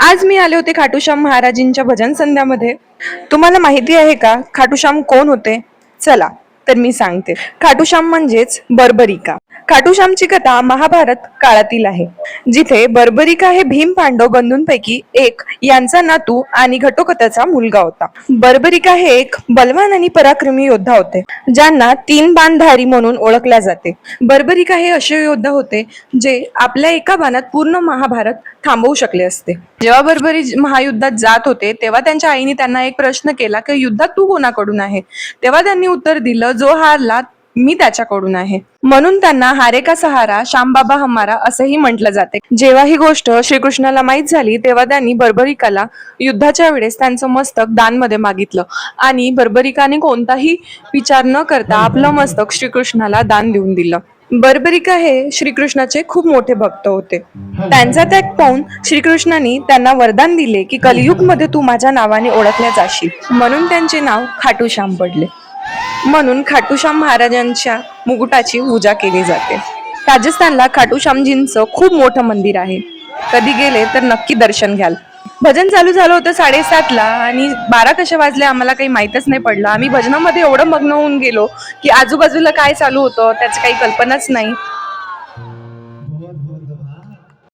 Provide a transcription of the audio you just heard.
आज मी आले होते खाटूश्याम महाराजींच्या भजन संध्यामध्ये. तुम्हाला माहिती आहे का खाटूश्याम कोण होते? चला तर मी सांगते. खाटूश्याम म्हणजेच बर्बरिका. खाटूश्यामची कथा महाभारत काळातील आहे, जिथे बर्बरिका हे भीम पांडव बंधूंपैकी एक यांचा नातू आणि घटोत्कचाचा मुलगा होता. बर्बरिका हे एक बलवान आणि पराक्रमी योद्धा होते, ज्यांना तीन बाणधारी म्हणून ओळखल्या जाते. बर्बरिका हे असे योद्धा होते जे आपल्या एका बाणात पूर्ण महाभारत थांबवू शकले असते. जेव्हा बर्बरी महायुद्धात जात होते तेव्हा त्यांच्या आईने त्यांना एक प्रश्न केला की युद्धात तू कोणाकडून आहे? तेव्हा त्यांनी उत्तर दिलं, जो हारला मी त्याच्याकडून आहे. म्हणून त्यांना हारे का सहारा श्याम बाबा हमारा असंही म्हटलं जाते. जेव्हा ही गोष्ट श्रीकृष्णाला माहीत झाली तेव्हा त्यांनी बर्बरिकाला युद्धाच्या वेळेस त्यांचं मस्तक दानमध्ये मागितलं आणि बर्बरिकाने कोणताही विचार न करता आपलं मस्तक श्रीकृष्णाला दान देऊन दिलं. बर्बरिका हे श्रीकृष्णाचे खूप मोठे भक्त होते. त्यांचा त्याग पाहून श्रीकृष्णाने त्यांना वरदान दिले की कलियुग मध्ये तू माझ्या नावाने ओळखल्या जाशील, म्हणून त्यांचे नाव खाटूश्याम पडले. म्हणून खाटूश्याम महाराजांच्या मुकुटाची पूजा केली जाते. राजस्थानला खाटूश्यामजींचं खूप मोठं मंदिर आहे. कधी गेले तर नक्की दर्शन घ्याल. भजन चालू झालं होतं 7:30ला आणि 12 कसे वाजले आम्हाला काही माहीतच नाही पडलं. आम्ही भजनामध्ये एवढं मग्न होऊन गेलो की आजूबाजूला काय चालू होतं त्याची काही कल्पनाच नाही.